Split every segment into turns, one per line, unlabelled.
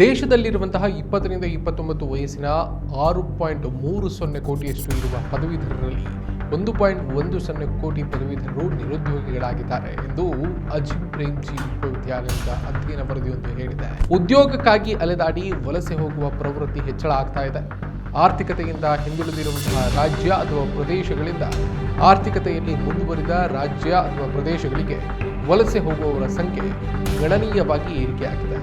ದೇಶದಲ್ಲಿರುವಂತಹ 20ರಿಂದ 29 ವಯಸ್ಸಿನ 6.30 ಕೋಟಿಯಷ್ಟು ಇರುವ ಪದವೀಧರರಲ್ಲಿ 1.10 ಕೋಟಿ ಪದವೀಧರರು ನಿರುದ್ಯೋಗಿಗಳಾಗಿದ್ದಾರೆ ಎಂದು ಅಜಿಂ ಪ್ರೇಮ್ಜಿ ವಿಶ್ವವಿದ್ಯಾಲಯದ ಅಧ್ಯಯನ ವರದಿಯೊಂದು ಹೇಳಿದೆ. ಉದ್ಯೋಗಕ್ಕಾಗಿ ಅಲೆದಾಡಿ ವಲಸೆ ಹೋಗುವ ಪ್ರವೃತ್ತಿ ಹೆಚ್ಚಳ ಆಗ್ತಾ ಇದೆ. ಆರ್ಥಿಕತೆಯಿಂದ ಹಿಂದುಳಿದಿರುವಂತಹ ರಾಜ್ಯ ಅಥವಾ ಪ್ರದೇಶಗಳಿಂದ ಆರ್ಥಿಕತೆಯಲ್ಲಿ ಮುಂದುವರಿದ ರಾಜ್ಯ ಅಥವಾ ಪ್ರದೇಶಗಳಿಗೆ ವಲಸೆ ಹೋಗುವವರ ಸಂಖ್ಯೆ ಗಣನೀಯವಾಗಿ ಏರಿಕೆಯಾಗಿದೆ.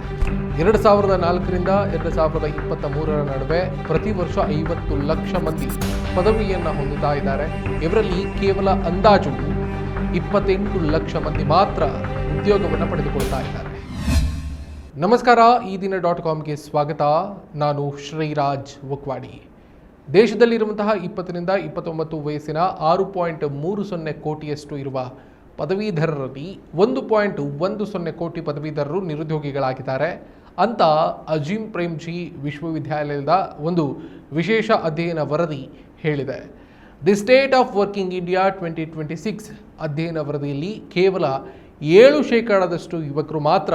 2004ರಿಂದ 2023ರ ನಡುವೆ ಪ್ರತಿ ವರ್ಷ 50 ಲಕ್ಷ ಮಂದಿ ಪದವಿಯನ್ನು ಹೊಂದುತ್ತಾ ಇದ್ದಾರೆ. ಇವರಲ್ಲಿ ಕೇವಲ ಅಂದಾಜು 28 ಲಕ್ಷ ಮಂದಿ ಮಾತ್ರ ಉದ್ಯೋಗವನ್ನು ಪಡೆದುಕೊಳ್ತಾ ಇದ್ದಾರೆ. ನಮಸ್ಕಾರ, ಈ ದಿನ .comಗೆ ಸ್ವಾಗತ. ನಾನು ಶ್ರೀರಾಜ್ ವಕ್ವಾಡಿ. ದೇಶದಲ್ಲಿರುವಂತಹ 20ರಿಂದ 29 ವಯಸ್ಸಿನ 6.30 ಕೋಟಿಯಷ್ಟು ಇರುವ ಪದವೀಧರರಲ್ಲಿ 1.10 ಕೋಟಿ ಪದವೀಧರರು ನಿರುದ್ಯೋಗಿಗಳಾಗಿದ್ದಾರೆ ಅಂತ ಅಜಿಂ ಪ್ರೇಮ್ಜಿ ವಿಶ್ವವಿದ್ಯಾಲಯದ ಒಂದು ವಿಶೇಷ ಅಧ್ಯಯನ ವರದಿ ಹೇಳಿದೆ. The state of working India 2026 ಅಧ್ಯಯನ ವರದಿಯಲ್ಲಿ ಕೇವಲ 7% ಯುವಕರು ಮಾತ್ರ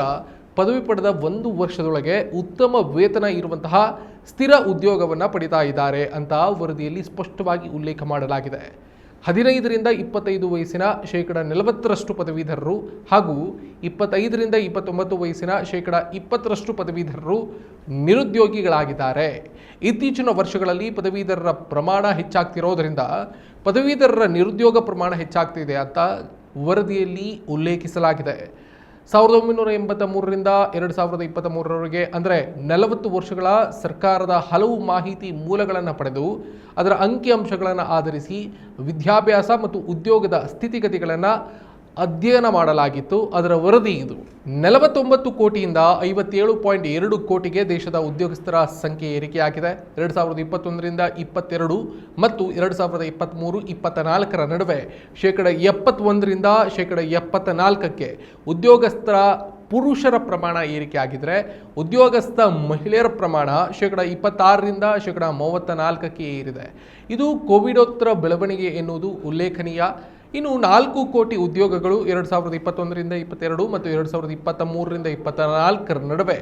ಪದವಿ ಪಡೆದ 1 ವರ್ಷದೊಳಗೆ ಉತ್ತಮ ವೇತನ ಇರುವಂತಹ ಸ್ಥಿರ ಉದ್ಯೋಗವನ್ನು ಪಡಿತಾ ಇದ್ದಾರೆ ಅಂತ ವರದಿಯಲ್ಲಿ ಸ್ಪಷ್ಟವಾಗಿ ಉಲ್ಲೇಖ ಮಾಡಲಾಗಿದೆ. 15ರಿಂದ 25 ವಯಸ್ಸಿನ 40% ಪದವೀಧರರು ಹಾಗೂ 25ರಿಂದ 29 ವಯಸ್ಸಿನ 20% ಪದವೀಧರರು ನಿರುದ್ಯೋಗಿಗಳಾಗಿದ್ದಾರೆ. ಇತ್ತೀಚಿನ ವರ್ಷಗಳಲ್ಲಿ ಪದವೀಧರರ ಪ್ರಮಾಣ ಹೆಚ್ಚಾಗ್ತಿರೋದರಿಂದ ಪದವೀಧರರ ನಿರುದ್ಯೋಗ ಪ್ರಮಾಣ ಹೆಚ್ಚಾಗ್ತಿದೆ ಅಂತ ವರದಿಯಲ್ಲಿ ಉಲ್ಲೇಖಿಸಲಾಗಿದೆ. 1983ರಿಂದ 2023ರವರೆಗೆ ಅಂದರೆ 40 ವರ್ಷಗಳ ಸರ್ಕಾರದ ಹಲವು ಮಾಹಿತಿ ಮೂಲಗಳನ್ನು ಪಡೆದು ಅದರ ಅಂಕಿಅಂಶಗಳನ್ನು ಆಧರಿಸಿ ವಿದ್ಯಾಭ್ಯಾಸ ಮತ್ತು ಉದ್ಯೋಗದ ಸ್ಥಿತಿಗತಿಗಳನ್ನು ಅಧ್ಯಯನ ಮಾಡಲಾಗಿತ್ತು. ಅದರ ವರದಿ ಇದು. 49 ಕೋಟಿಯಿಂದ 57.2 ಕೋಟಿಗೆ ದೇಶದ ಉದ್ಯೋಗಸ್ಥರ ಸಂಖ್ಯೆ ಏರಿಕೆಯಾಗಿದೆ. 2021ರಿಂದ 22 ಮತ್ತು 2023-24ರ ನಡುವೆ 71ರಿಂದ 74ಕ್ಕೆ ಉದ್ಯೋಗಸ್ಥರ ಪುರುಷರ ಪ್ರಮಾಣ ಏರಿಕೆಯಾಗಿದ್ದರೆ ಉದ್ಯೋಗಸ್ಥ ಮಹಿಳೆಯರ ಪ್ರಮಾಣ 26ರಿಂದ 34ಕ್ಕೆ ಏರಿದೆ. ಇದು ಕೋವಿಡೋತ್ತರ ಬೆಳವಣಿಗೆ ಎನ್ನುವುದು ಉಲ್ಲೇಖನೀಯ. ಇನ್ನು 4 ಕೋಟಿ ಉದ್ಯೋಗಗಳು 2021ರಿಂದ 22 ಮತ್ತು 2023ರಿಂದ 24ರ ನಡುವೆ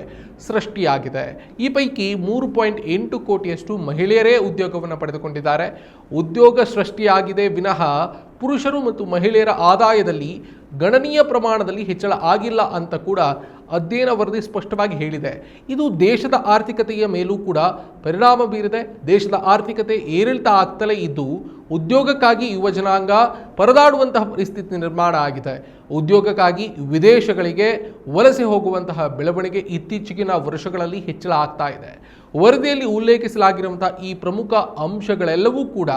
ಸೃಷ್ಟಿಯಾಗಿದೆ. ಈ ಪೈಕಿ 3.8 ಕೋಟಿಯಷ್ಟು ಮಹಿಳೆಯರೇ ಉದ್ಯೋಗವನ್ನು ಪಡೆದುಕೊಂಡಿದ್ದಾರೆ. ಉದ್ಯೋಗ ಸೃಷ್ಟಿಯಾಗಿದೆ ವಿನಃ ಪುರುಷರು ಮತ್ತು ಮಹಿಳೆಯರ ಆದಾಯದಲ್ಲಿ ಗಣನೀಯ ಪ್ರಮಾಣದಲ್ಲಿ ಹೆಚ್ಚಳ ಆಗಿಲ್ಲ ಅಂತ ಕೂಡ ಅಧ್ಯಯನ ವರದಿ ಸ್ಪಷ್ಟವಾಗಿ ಹೇಳಿದೆ. ಇದು ದೇಶದ ಆರ್ಥಿಕತೆಯ ಮೇಲೂ ಕೂಡ ಪರಿಣಾಮ ಬೀರಿದೆ. ದೇಶದ ಆರ್ಥಿಕತೆ ಏರಿಳಿತ ಆಗ್ತಲೇ ಇದ್ದು ಉದ್ಯೋಗಕ್ಕಾಗಿ ಯುವ ಜನಾಂಗ ಪರದಾಡುವಂತಹ ಪರಿಸ್ಥಿತಿ ನಿರ್ಮಾಣ ಆಗಿದೆ. ಉದ್ಯೋಗಕ್ಕಾಗಿ ವಿದೇಶಗಳಿಗೆ ವಲಸೆ ಹೋಗುವಂತಹ ಬೆಳವಣಿಗೆ ಇತ್ತೀಚೆಗಿನ ವರ್ಷಗಳಲ್ಲಿ ಹೆಚ್ಚಳ ಆಗ್ತಾ ಇದೆ. ವರದಿಯಲ್ಲಿ ಉಲ್ಲೇಖಿಸಲಾಗಿರುವಂತಹ ಈ ಪ್ರಮುಖ ಅಂಶಗಳೆಲ್ಲವೂ ಕೂಡ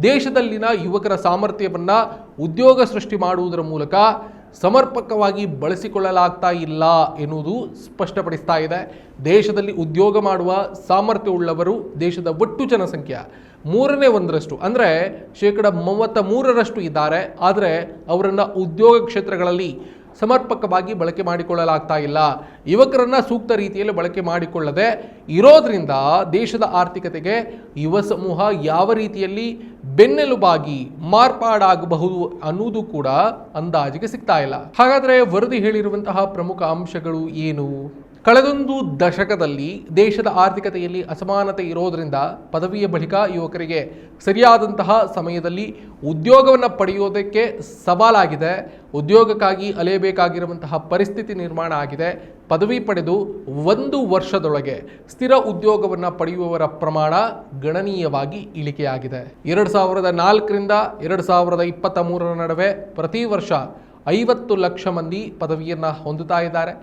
ದೇಶದಲ್ಲಿನ ಯುವಕರ ಸಾಮರ್ಥ್ಯವನ್ನು ಉದ್ಯೋಗ ಸೃಷ್ಟಿ ಮಾಡುವುದರ ಮೂಲಕ ಸಮರ್ಪಕವಾಗಿ ಬಳಸಿಕೊಳ್ಳಲಾಗ್ತಾ ಇಲ್ಲ ಎನ್ನುವುದು ಸ್ಪಷ್ಟಪಡಿಸ್ತಾ ಇದೆ. ದೇಶದಲ್ಲಿ ಉದ್ಯೋಗ ಮಾಡುವ ಸಾಮರ್ಥ್ಯವುಳ್ಳವರು ದೇಶದ ಒಟ್ಟು ಜನಸಂಖ್ಯೆ 1/3 ಅಂದರೆ 33% ಇದ್ದಾರೆ. ಆದರೆ ಅವರನ್ನು ಉದ್ಯೋಗ ಕ್ಷೇತ್ರಗಳಲ್ಲಿ ಸಮರ್ಪಕವಾಗಿ ಬಳಕೆ ಮಾಡಿಕೊಳ್ಳಲಾಗ್ತಾ ಇಲ್ಲ. ಯುವಕರನ್ನು ಸೂಕ್ತ ರೀತಿಯಲ್ಲಿ ಬಳಕೆ ಮಾಡಿಕೊಳ್ಳದೆ ಇರೋದ್ರಿಂದ ದೇಶದ ಆರ್ಥಿಕತೆಗೆ ಯುವ ಸಮೂಹ ಯಾವ ರೀತಿಯಲ್ಲಿ ಬೆನ್ನೆಲುಬಾಗಿ ಮಾರ್ಪಾಡಾಗಬಹುದು ಅನ್ನೋದು ಕೂಡ ಅಂದಾಜಿಗೆ ಸಿಗ್ತಾ ಇಲ್ಲ. ಹಾಗಾದರೆ ವರದಿ ಹೇಳಿರುವಂತಹ ಪ್ರಮುಖ ಅಂಶಗಳು ಏನು? ಕಳೆದೊಂದು ದಶಕದಲ್ಲಿ ದೇಶದ ಆರ್ಥಿಕತೆಯಲ್ಲಿ ಅಸಮಾನತೆ ಇರೋದರಿಂದ ಪದವಿಯ ಬಳಿಕ ಯುವಕರಿಗೆ ಸರಿಯಾದಂತಹ ಸಮಯದಲ್ಲಿ ಉದ್ಯೋಗವನ್ನು ಪಡೆಯೋದಕ್ಕೆ ಸವಾಲಾಗಿದೆ. ಉದ್ಯೋಗಕ್ಕಾಗಿ ಅಲೆಯಬೇಕಾಗಿರುವಂತಹ ಪರಿಸ್ಥಿತಿ ನಿರ್ಮಾಣ ಆಗಿದೆ. ಪದವಿ ಪಡೆದು 1 ವರ್ಷದೊಳಗೆ ಸ್ಥಿರ ಉದ್ಯೋಗವನ್ನು ಪಡೆಯುವವರ ಪ್ರಮಾಣ ಗಣನೀಯವಾಗಿ ಇಳಿಕೆಯಾಗಿದೆ. 2004ರಿಂದ 2023ರ ನಡುವೆ ಪ್ರತಿ ವರ್ಷ 50 ಲಕ್ಷ ಮಂದಿ ಪದವಿಯನ್ನು ಹೊಂದುತ್ತಾ ಇದ್ದಾರೆ.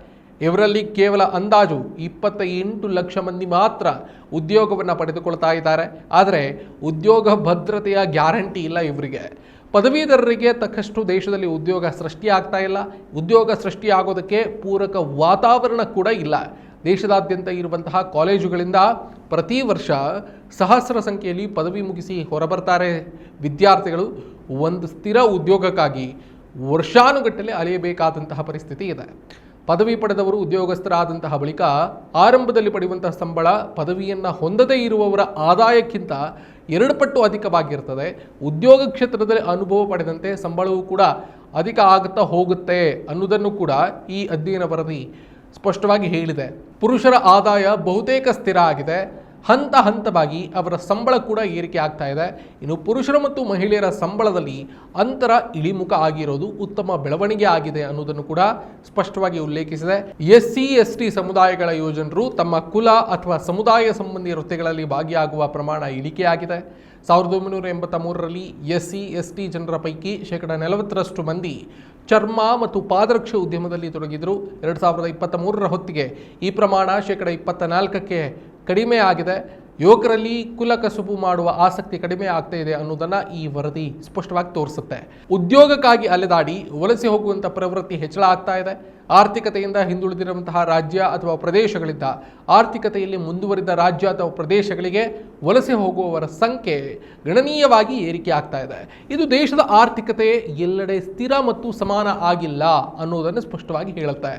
ಇವರಲ್ಲಿ ಕೇವಲ ಅಂದಾಜು 28 ಲಕ್ಷ ಮಂದಿ ಮಾತ್ರ ಉದ್ಯೋಗವನ್ನು ಪಡೆದುಕೊಳ್ತಾ ಇದ್ದಾರೆ. ಆದರೆ ಉದ್ಯೋಗ ಭದ್ರತೆಯ ಗ್ಯಾರಂಟಿ ಇಲ್ಲ ಇವರಿಗೆ. ಪದವೀಧರರಿಗೆ ತಕ್ಕಷ್ಟು ದೇಶದಲ್ಲಿ ಉದ್ಯೋಗ ಸೃಷ್ಟಿಯಾಗ್ತಾ ಇಲ್ಲ. ಉದ್ಯೋಗ ಸೃಷ್ಟಿಯಾಗೋದಕ್ಕೆ ಪೂರಕ ವಾತಾವರಣ ಕೂಡ ಇಲ್ಲ. ದೇಶದಾದ್ಯಂತ ಇರುವಂತಹ ಕಾಲೇಜುಗಳಿಂದ ಪ್ರತಿ ವರ್ಷ ಸಹಸ್ರ ಸಂಖ್ಯೆಯಲ್ಲಿ ಪದವಿ ಮುಗಿಸಿ ಹೊರಬರ್ತಾರೆ ವಿದ್ಯಾರ್ಥಿಗಳು. ಒಂದು ಸ್ಥಿರ ಉದ್ಯೋಗಕ್ಕಾಗಿ ವರ್ಷಾನುಗಟ್ಟಲೆ ಅಲೆಯಬೇಕಾದಂತಹ ಪರಿಸ್ಥಿತಿ ಇದೆ. ಪದವಿ ಪಡೆದವರು ಉದ್ಯೋಗಸ್ಥರಾದಂತಹ ಬಳಿಕ ಆರಂಭದಲ್ಲಿ ಪಡೆಯುವಂತಹ ಸಂಬಳ ಪದವಿಯನ್ನು ಹೊಂದದೇ ಇರುವವರ ಆದಾಯಕ್ಕಿಂತ 2 ಪಟ್ಟು ಅಧಿಕವಾಗಿರ್ತದೆ. ಉದ್ಯೋಗ ಕ್ಷೇತ್ರದಲ್ಲಿ ಅನುಭವ ಪಡೆದಂತೆ ಸಂಬಳವೂ ಕೂಡ ಅಧಿಕ ಆಗುತ್ತಾ ಹೋಗುತ್ತೆ ಅನ್ನೋದನ್ನು ಕೂಡ ಈ ಅಧ್ಯಯನ ವರದಿ ಸ್ಪಷ್ಟವಾಗಿ ಹೇಳಿದೆ. ಪುರುಷರ ಆದಾಯ ಬಹುತೇಕ ಸ್ಥಿರ ಆಗಿದೆ. ಹಂತ ಹಂತವಾಗಿ ಅವರ ಸಂಬಳ ಕೂಡ ಏರಿಕೆ ಆಗ್ತಾ ಇದೆ. ಇನ್ನು ಪುರುಷರ ಮತ್ತು ಮಹಿಳೆಯರ ಸಂಬಳದಲ್ಲಿ ಅಂತರ ಇಳಿಮುಖ ಆಗಿರೋದು ಉತ್ತಮ ಬೆಳವಣಿಗೆ ಆಗಿದೆ ಅನ್ನೋದನ್ನು ಕೂಡ ಸ್ಪಷ್ಟವಾಗಿ ಉಲ್ಲೇಖಿಸಿದೆ. SC ST ಸಮುದಾಯಗಳ ಯುವಜನರು ತಮ್ಮ ಕುಲ ಅಥವಾ ಸಮುದಾಯ ಸಂಬಂಧಿ ವೃತ್ತಿಗಳಲ್ಲಿ ಭಾಗಿಯಾಗುವ ಪ್ರಮಾಣ ಇಳಿಕೆಯಾಗಿದೆ. 1983ರಲ್ಲಿ SC ST ಜನರ ಪೈಕಿ 40% ಮಂದಿ ಚರ್ಮ ಮತ್ತು ಪಾದರಕ್ಷೆ ಉದ್ಯಮದಲ್ಲಿ ತೊಡಗಿದ್ರು. 2023ರ ಹೊತ್ತಿಗೆ ಈ ಪ್ರಮಾಣ 24%ಕ್ಕೆ ಕಡಿಮೆ ಆಗಿದೆ. ಯುವಕರಲ್ಲಿ ಕುಲ ಕಸುಬು ಮಾಡುವ ಆಸಕ್ತಿ ಕಡಿಮೆ ಆಗ್ತಾ ಇದೆ ಅನ್ನೋದನ್ನ ಈ ವರದಿ ಸ್ಪಷ್ಟವಾಗಿ ತೋರಿಸುತ್ತೆ. ಉದ್ಯೋಗಕ್ಕಾಗಿ ಅಲೆದಾಡಿ ವಲಸೆ ಹೋಗುವಂಥ ಪ್ರವೃತ್ತಿ ಹೆಚ್ಚಳ ಆಗ್ತಾ ಇದೆ. ಆರ್ಥಿಕತೆಯಿಂದ ಹಿಂದುಳಿದಿರುವಂತಹ ರಾಜ್ಯ ಅಥವಾ ಪ್ರದೇಶಗಳಿಂದ ಆರ್ಥಿಕತೆಯಲ್ಲಿ ಮುಂದುವರಿದ ರಾಜ್ಯ ಅಥವಾ ಪ್ರದೇಶಗಳಿಗೆ ವಲಸೆ ಹೋಗುವವರ ಸಂಖ್ಯೆ ಗಣನೀಯವಾಗಿ ಏರಿಕೆ ಆಗ್ತಾ ಇದೆ. ಇದು ದೇಶದ ಆರ್ಥಿಕತೆ ಎಲ್ಲೆಡೆ ಸ್ಥಿರ ಮತ್ತು ಸಮಾನ ಆಗಿಲ್ಲ ಅನ್ನೋದನ್ನು ಸ್ಪಷ್ಟವಾಗಿ ಹೇಳುತ್ತೆ.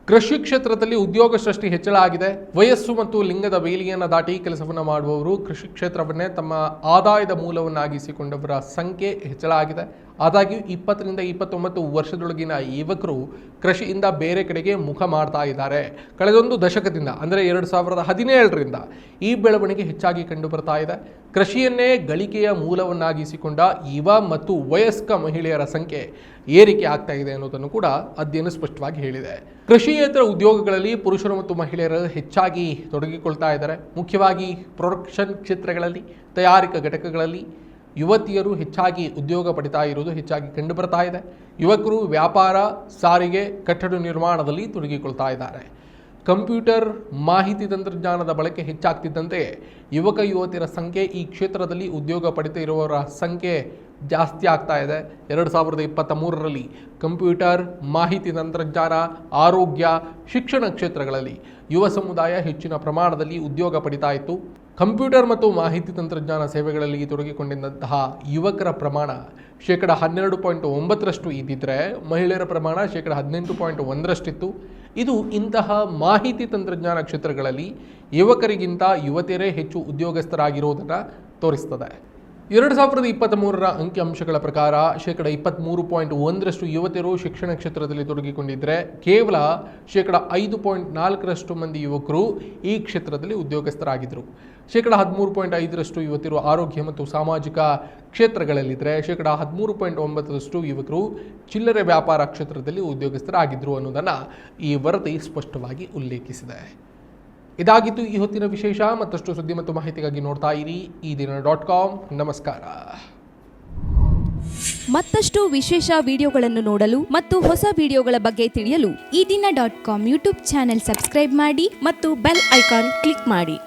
ಕೃಷಿ ಕ್ಷೇತ್ರದಲ್ಲಿ ಉದ್ಯೋಗ ಸೃಷ್ಟಿ ಹೆಚ್ಚಳ ಆಗಿದೆ. ವಯಸ್ಸು ಮತ್ತು ಲಿಂಗದ ಬೇಲಿಯನ್ನು ದಾಟಿ ಕೆಲಸವನ್ನು ಮಾಡುವವರು ಕೃಷಿ ಕ್ಷೇತ್ರವನ್ನೇ ತಮ್ಮ ಆದಾಯದ ಮೂಲವನ್ನಾಗಿಸಿಕೊಂಡವರ ಸಂಖ್ಯೆ ಹೆಚ್ಚಳ ಆಗಿದೆ. ಆದಾಗ್ಯೂ 20ರಿಂದ 29 ವರ್ಷದೊಳಗಿನ ಯುವಕರು ಕೃಷಿಯಿಂದ ಬೇರೆ ಕಡೆಗೆ ಮುಖ ಮಾಡ್ತಾ ಇದ್ದಾರೆ. ಕಳೆದೊಂದು ದಶಕದಿಂದ ಅಂದರೆ 2017ರಿಂದ ಈ ಬೆಳವಣಿಗೆ ಹೆಚ್ಚಾಗಿ ಕಂಡು ಬರ್ತಾ ಇದೆ. ಕೃಷಿಯನ್ನೇ ಗಳಿಕೆಯ ಮೂಲವನ್ನಾಗಿಸಿಕೊಂಡ ಯುವ ಮತ್ತು ವಯಸ್ಕ ಮಹಿಳೆಯರ ಸಂಖ್ಯೆ ಏರಿಕೆ ಆಗ್ತಾ ಇದೆ ಅನ್ನೋದನ್ನು ಕೂಡ ಅಧ್ಯಯನ ಸ್ಪಷ್ಟವಾಗಿ ಹೇಳಿದೆ. ಕೃಷಿಯೇತರ ಉದ್ಯೋಗಗಳಲ್ಲಿ ಪುರುಷರು ಮತ್ತು ಮಹಿಳೆಯರು ಹೆಚ್ಚಾಗಿ ತೊಡಗಿಕೊಳ್ತಾ ಇದ್ದಾರೆ. ಮುಖ್ಯವಾಗಿ ಪ್ರೊಡಕ್ಷನ್ ಕ್ಷೇತ್ರಗಳಲ್ಲಿ, ತಯಾರಿಕಾ ಘಟಕಗಳಲ್ಲಿ ಯುವತಿಯರು ಹೆಚ್ಚಾಗಿ ಉದ್ಯೋಗ ಪಡಿತಾ ಇರುವುದು ಹೆಚ್ಚಾಗಿ ಕಂಡು ಬರ್ತಾ ಇದೆ. ಯುವಕರು ವ್ಯಾಪಾರ, ಸಾರಿಗೆ, ಕಟ್ಟಡ ನಿರ್ಮಾಣದಲ್ಲಿ ತೊಡಗಿಕೊಳ್ತಾ ಇದ್ದಾರೆ. ಕಂಪ್ಯೂಟರ್ ಮಾಹಿತಿ ತಂತ್ರಜ್ಞಾನದ ಬಳಕೆ ಹೆಚ್ಚಾಗ್ತಿದ್ದಂತೆ ಯುವಕ ಯುವತಿಯರ ಸಂಖ್ಯೆ, ಈ ಕ್ಷೇತ್ರದಲ್ಲಿ ಉದ್ಯೋಗ ಪಡಿತಾ ಇರುವವರ ಸಂಖ್ಯೆ ಜಾಸ್ತಿ ಆಗ್ತಾ ಇದೆ. 2023ರಲ್ಲಿ ಕಂಪ್ಯೂಟರ್, ಮಾಹಿತಿ ತಂತ್ರಜ್ಞಾನ, ಆರೋಗ್ಯ, ಶಿಕ್ಷಣ ಕ್ಷೇತ್ರಗಳಲ್ಲಿ ಯುವ ಸಮುದಾಯ ಹೆಚ್ಚಿನ ಪ್ರಮಾಣದಲ್ಲಿ ಉದ್ಯೋಗ ಪಡಿತಾ ಇತ್ತು. ಕಂಪ್ಯೂಟರ್ ಮತ್ತು ಮಾಹಿತಿ ತಂತ್ರಜ್ಞಾನ ಸೇವೆಗಳಲ್ಲಿ ತೊಡಗಿಕೊಂಡಿದ್ದಂತಹ ಯುವಕರ ಪ್ರಮಾಣ 12.9% ಇದ್ದಿದ್ರೆ ಮಹಿಳೆಯರ ಪ್ರಮಾಣ 18.1%ಇತ್ತು. ಇದು ಇಂತಹ ಮಾಹಿತಿ ತಂತ್ರಜ್ಞಾನ ಕ್ಷೇತ್ರಗಳಲ್ಲಿ ಯುವಕರಿಗಿಂತ ಯುವತಿಯರೇ ಹೆಚ್ಚು ಉದ್ಯೋಗಸ್ಥರಾಗಿರುವುದನ್ನು ತೋರಿಸ್ತದೆ. 2023ರ ಅಂಕಿಅಂಶಗಳ ಪ್ರಕಾರ 23.1% ಯುವತಿಯರು ಶಿಕ್ಷಣ ಕ್ಷೇತ್ರದಲ್ಲಿ ತೊಡಗಿಕೊಂಡಿದ್ದರೆ ಕೇವಲ 5.4% ಮಂದಿ ಯುವಕರು ಈ ಕ್ಷೇತ್ರದಲ್ಲಿ ಉದ್ಯೋಗಸ್ಥರಾಗಿದ್ದರು. 13.5% ಯುವತಿಯರು ಆರೋಗ್ಯ ಮತ್ತು ಸಾಮಾಜಿಕ ಕ್ಷೇತ್ರಗಳಲ್ಲಿದ್ದರೆ 13.9% ಯುವಕರು ಚಿಲ್ಲರೆ ವ್ಯಾಪಾರ ಕ್ಷೇತ್ರದಲ್ಲಿ ಉದ್ಯೋಗಸ್ಥರಾಗಿದ್ದರು ಅನ್ನೋದನ್ನು ಈ ವರದಿ ಸ್ಪಷ್ಟವಾಗಿ ಉಲ್ಲೇಖಿಸಿದೆ. ಇದಾಗಿತ್ತು ಈ ಹೊತ್ತಿನ ವಿಶೇಷ. ಮತ್ತಷ್ಟು ಸುದ್ದಿ ಮತ್ತು ಮಾಹಿತಿಗಾಗಿ ನೋಡ್ತಾ ಇರಿ eDina.com. ನಮಸ್ಕಾರ.
ಮತ್ತಷ್ಟು ವಿಶೇಷ ವಿಡಿಯೋಗಳನ್ನು ನೋಡಲು ಮತ್ತು ಹೊಸ ವಿಡಿಯೋಗಳ ಬಗ್ಗೆ ತಿಳಿಯಲು eDina.com ಯೂಟ್ಯೂಬ್ ಚಾನೆಲ್ ಸಬ್ಸ್ಕ್ರೈಬ್ ಮಾಡಿ ಮತ್ತು ಬೆಲ್ ಐಕಾನ್ ಕ್ಲಿಕ್ ಮಾಡಿ.